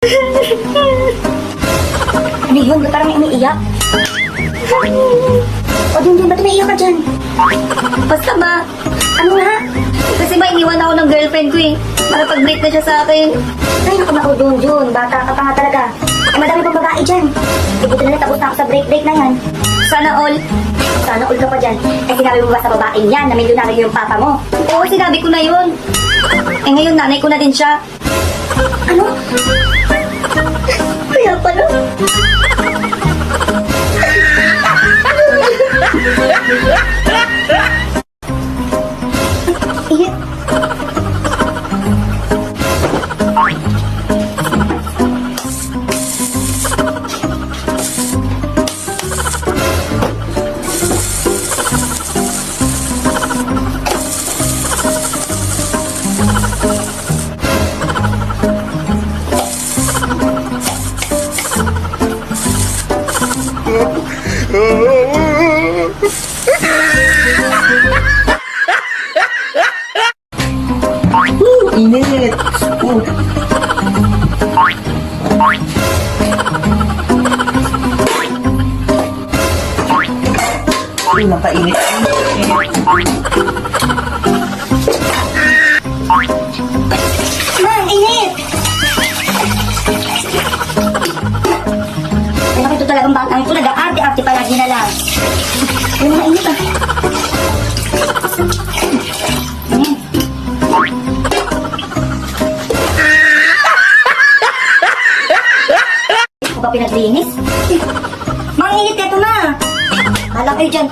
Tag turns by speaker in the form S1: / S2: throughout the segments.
S1: Ano yun? Ba't parang may umiiyak? O Junjun, ba't umiiyak ka dyan? Basta ba? Ano nga? Kasi ba iniwan ako ng girlfriend ko eh. Para pag-break na siya sa akin. Ay, naku naku Junjun. Bata ka pa nga talaga. Eh, madami pang babae dyan. Eh, buti na lang tapos na ako sa break na yan. Sana all. Sana all ka pa dyan. Eh, sinabi mo ba sa babaeng yan na milyonaryo yung papa mo? Oo, sinabi ko na yun. Eh, ngayon nanay ko na din siya. Ano? Kaya pala.
S2: Init! Uy, napainit.
S1: Man, init! Ay, naku, ito talagang batang ito. Nag-aarte-arte palagi na lang. Yung mga init ah. Ito ba pinaglinis? Mga init, eto na! Hala kayo dyan.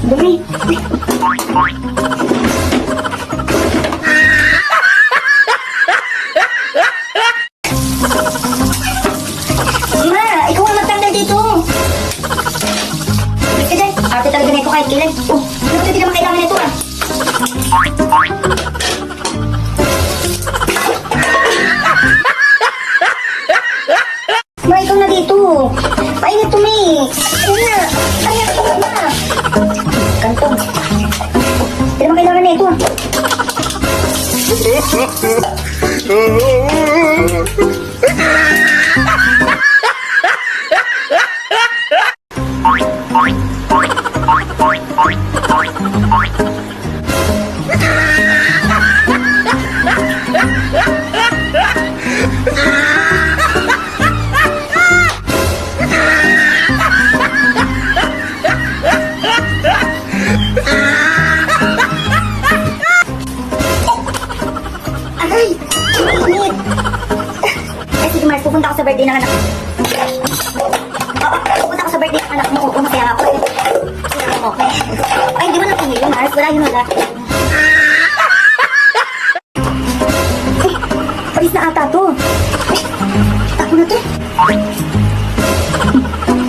S1: Dumi. Ma, ikaw ang magtanggal dito. Balik ka dyan. Arte talaga na ito kahit kailan. Oh, ano hindi naman kailangan nito ah. Ma, ikaw na dito. Painit to me. Ayun na. Ayun na. Ayun na. Kantong. Hindi naman kailangan na ito ah. Aray! Init! Eh, sige Mars, pupunta ako sa birthday ng anak mo. Oo, pupunta ako sa birthday ng anak mo. Oo, masaya ako eh. Okay. Ay, hindi mo na pinili, Mars. Wala yun wala. Ay, palis na ata to. Ay, takbo na to.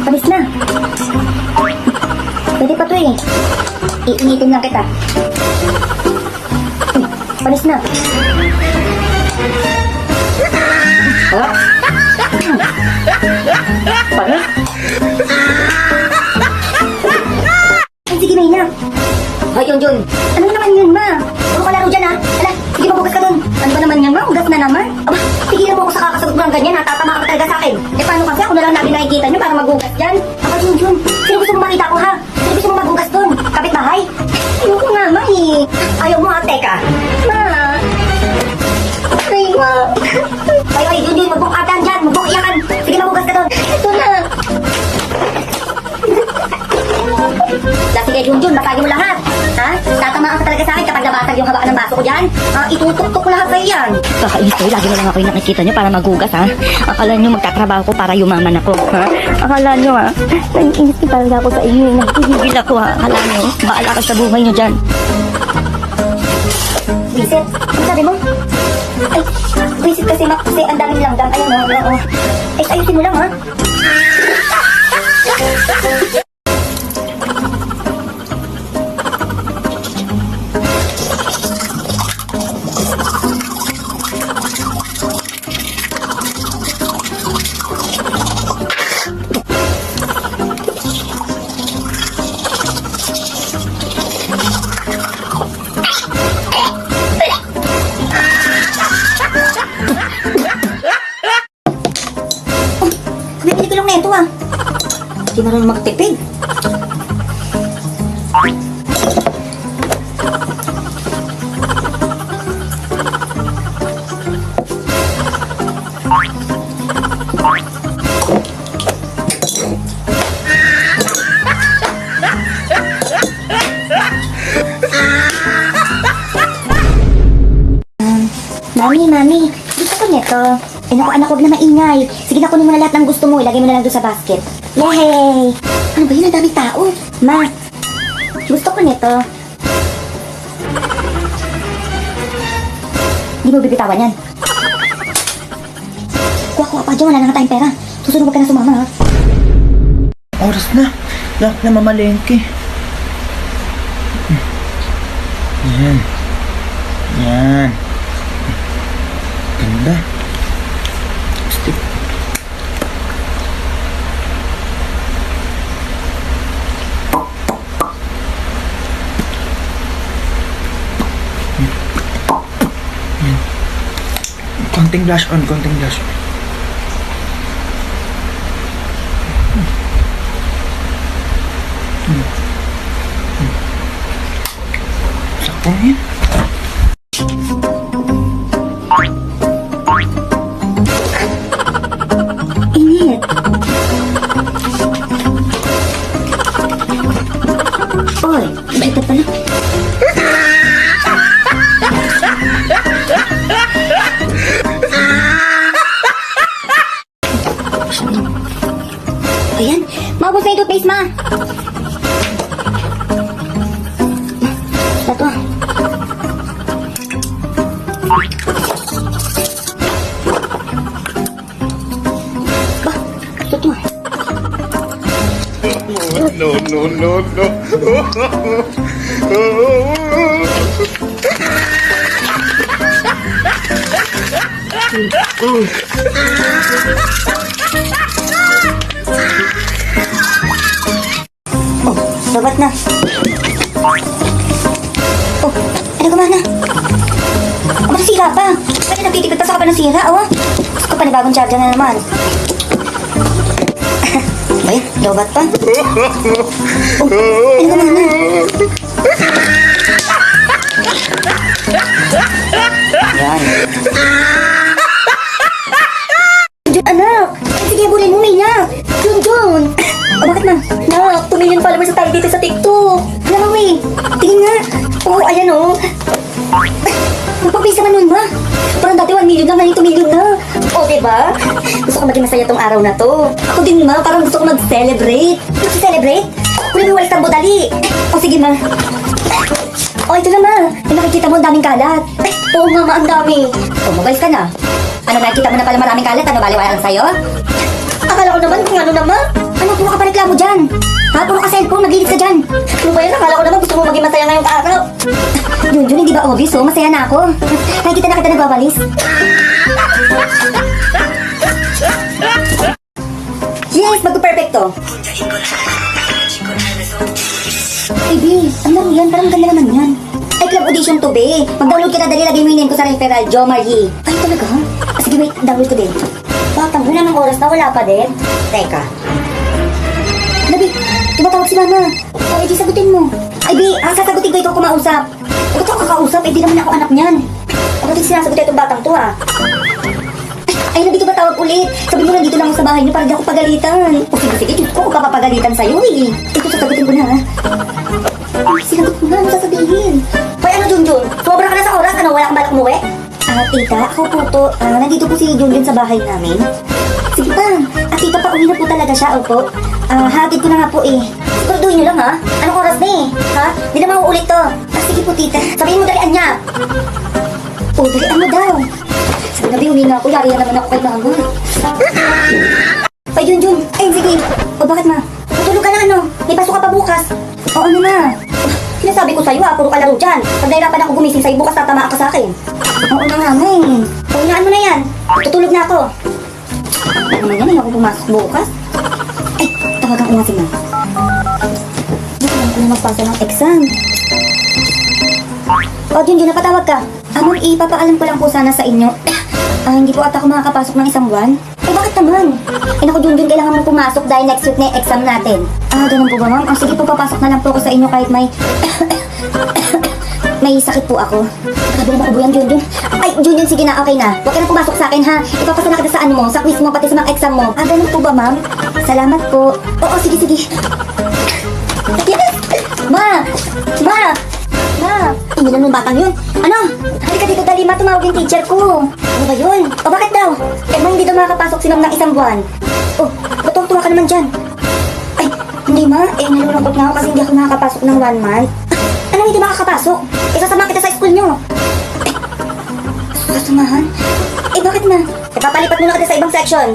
S1: Palis na. Pwede pa to eh. Iinitin lang kita. Ay, palis na. Ha? Para? Ay, sige, may na. Hoy, Junjun. Ano naman yun, ma? Puro ka laro dyan, ha? Ala, sige, mabugas ka dun. Ano ba naman yan, ma? Ugas na naman. Aba, tigilan mo ako sa kakasagot mo ng ganyan, ha? Tatama ka talaga sa akin. Eh, paano kasi ako na lang natin nakikita nyo para magugas dyan? Aba, Junjun, sino gusto mo makita ko, ha? Sino gusto mo magugas dun? Kapitbahay? Ayoko nga, ma, eh. Ayaw mo, ha? Teka. Ma. Ay, ma. Ay, Junjun, magbukatan dyan. Magbukiyakan. Sige, magugas ka dun. Ito na. Sige, Junjun, basagin mo lahat. Ha? Tatamaan ka talaga sa akin kapag nabasag yung haba ng baso ko dyan. Itutok-tok ko lahat sa'yo yan.
S3: Kakainis kayo, lagi na lang ako yung nakikita nyo para magugas, ha? Akala nyo magtatrabaho ko para yumaman ako, ha? Akala nyo, ha? Naiinis ko talaga ako sa inyo, nagtigil ako, ha? Akala nyo, baala ka sa buhay nyo dyan.
S1: Visit, ano sabi mo? Ay, visit kasi kasi ang daming langgam. Ayun, oo. Ay, ayusin mo lang, ha? Hindi marunong magtipid. Mami, gusto ko nito. Eh naku anak, huwag na maingay. Sige na, kunin mo na lahat ng gusto mo. Ilagay mo na lang doon sa basket. Yay! Ano ba yun? Ang daming tao. Ma, gusto ko nito. Di mo bibitawan yan. Kuha pa dyan, wala na nga tayong pera. Susunod ka na sumama ha.
S2: Oras na. Lahat na mamalengke. Yan. Yan. Ganda. Stick. Konting blush on, konting blush on. Sakto yan.
S1: Init. Oy, baliktad pala. Ayan, maubos na yung toothpaste, ma. Ito. Ba, ito.
S4: No, no, no, no.
S1: Oh, dapat na. Oh, ano gumana? Aba, nasira pa. Pwede nagtitipid pa sa ka pa nasira, oh. Gusto ko panibagong charger na naman. Ay, lobat pa. Oh, ano gumana? Yan. Jun, anak! Sige, bulin mo, Mina! Jun! O, bakit na? Nak, 2 million followers na tayo dito sa TikTok! Alam mo, tingin nga! Oo, ayan o! Magpapis naman nun, ma! Parang dati 1 million lang, ngayon 2 million na! O, diba? Gusto ko maging masaya tong araw na to. Ako din, ma, parang gusto ko mag-celebrate. Mag-celebrate? Kunin mo walis ng budali! O, sige, ma. O, ito na, ma! May nakikita mo ang daming kalat. Ay, oo nga, ma, ang dami. O, mobiles ka na. Ano, nakikita mo na pala maraming kalat? Ano, baliwala lang sa'yo? Akala ko naman kung ano naman. Ano, puro ka pa reklamo dyan? Ha? Puro ka cellphone, maglilit ka dyan. Ano ba yan? Akala ko naman gusto mo maging masaya ngayong araw. Yun, hindi ba obvious, oh? Masaya na ako. Nakikita na kita nagwawalis. Yes, magpo-perfecto. Baby, ang laro yan. Parang ganda naman yan. Ay, club audition to, be. Mag-download ka na, dali. Lagay mo yung name ko sa referral, Jo Marie. Ay, talaga? Sige, wait. Download ko din. Batang, wala ng oras na. Wala pa din. Teka. Nabi, tumatawag si Mama. O, edi sagutin mo. Ay, Bi, sasagutin ko ikaw kumausap. Huwag ito kakausap, di naman ako anak niyan. Ako din sinasagot itong batang to, ha. Ay, nandito ba tawag ulit? Sabi mo, nandito lang ako sa bahay niyo para di ako pagalitan. O, sige, Diyos ko, ka papagalitan sa'yo, eh. Ito, sasagutin ko na, ha. Ay, sinagot ko na, ano sasabihin? Hoy, ano, Junjun? Sobra ka na sa oras, ano, wala kang balak umuwi? Tita, ako po to. Nandito po si Junjun sa bahay namin. Sige pa. Tita, pauwi na po talaga siya, opo. Hatid ko na nga po eh. Siguraduhin niyo lang ha. Anong oras na eh? Ha? Di na mauulit to. Sige po, tita. Sabihin mo dalian niya. O, dalian mo daw. Sabi na, uwi na ako. Yari na naman ako kay Mama. Ay, Junjun. Ay, sige. O, bakit ma? Tutulog ka na ano? May pasok ka pa bukas. O, ano na? Sinasabi ko sa'yo ha, puro ka laro dyan. Pag nahirapan ako gumising sa'yo, bukas tatamaan ka sa akin. Oo na nga, may. Paunaan mo na yan. Tutulog na ako. Ano naman yan, hindi ako pumasok bukas. Ay, tawagan ko nga si Ma. Bukan ko na magpasa ng exam. O, Junjun, napatawag ka. Amon, ipapaalam ko lang po sana sa inyo. Hindi po ata ako makakapasok ng isang buwan. Eh, bakit naman? Eh naku, Junjun, kailangan mo pumasok dahil next week na yung exam natin. Ah, ganun po ba, ma'am? Ah, sige po, papasok na lang po ako sa inyo kahit may... may sakit po ako. Grabe naman ako yan, Junjun. Ay, Junjun, sige na, okay na. Huwag ka na pumasok sa akin, ha? Ipapasala kita sa ano mo, sa quiz mo, pati sa mga exam mo. Ah, ganun po ba, ma'am? Salamat po. Oo, sige, sige. Yes! Ma! Ma! Ma! Hindi na nung batang yun. Ano? Halika dito, dali, ma. Tumawag yung teacher ko. Ano ba yun? O bakit daw? Eh, ma, hindi daw makakapasok si ma'am ng isang buwan. Oh, ba't tuwa ka naman dyan? Ay, hindi ma. Eh, nalulungkot nga ako kasi hindi ako nakakapasok ng 1 month. Ano hindi makakapasok? Isasama kita sa school nyo. Eh, sasamahan? Eh, bakit na? Eh, papalipat muna kita sa ibang section.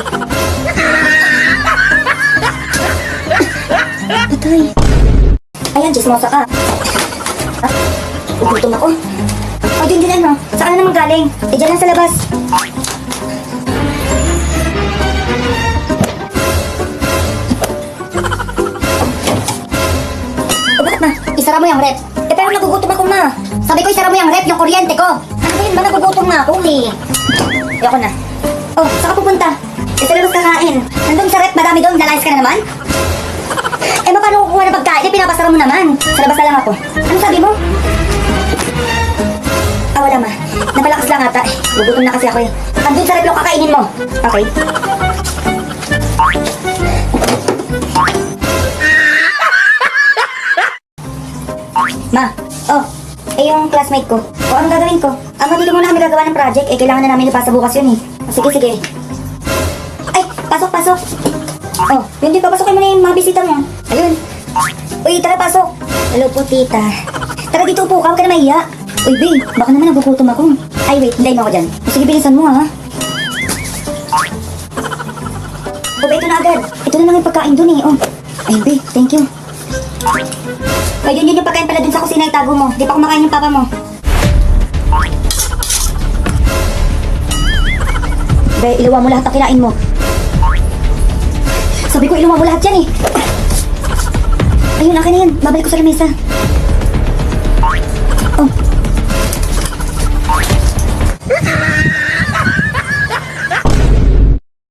S1: Patay. Ayan, chismosa ka. Ah, ugutom ako. O, Junjun, ano? Saan na naman galing? Eh, dyan lang sa labas. O, bakit na? Isara mo yung rep. Eh, pero nagugutom ako, ma. Sabi ko, isara mo yung rep, yung kuryente ko. Ano ba yun ba? Nagugutom nga ako, eh. Ayoko na. Oh, saan ka pupunta? Eh, sa labas kakain. Nandun sa rep, madami doon. Lalayas ka na naman? Eh, paano kukuha ng pagkain? Eh, pinapasara mo naman. Sa labas na lang ako. Ano sabi mo? Ah, wala ma. Napalakas lang ata. Gugutom na kasi ako eh. Andun sa rep yung kakainin mo. Okay. Ma, oh, eh yung classmate ko. O, anong gagawin ko? Ma, dito muna kami gagawa ng project. Eh, kailangan na namin ipasa bukas yun eh. Sige, sige. Ay, pasok, pasok. Oh, yun din, papasokin mo na yung mga bisita mo. Ayun. Uy, tara, pasok. Hello po, tita. Tara, dito upo ka, huwag ka na mahiya. Uy, babe, baka naman nagugutom ako. Ay, wait, hintayin mo ako dyan. Sige, bilisan mo, ha? Oh, ito na agad. Ito na lang yung pagkain dun eh, oh. Ay, babe, thank you. Ay, yun yung pagkain pala dun sa kusina, itago mo. Di pa kumakain yung papa mo. Babe, ilawa mo lahat ang kinain mo. Sabi ko, iluwa mo lahat yan eh. Ayun, akin na yan. Babalik ko sa lamesa.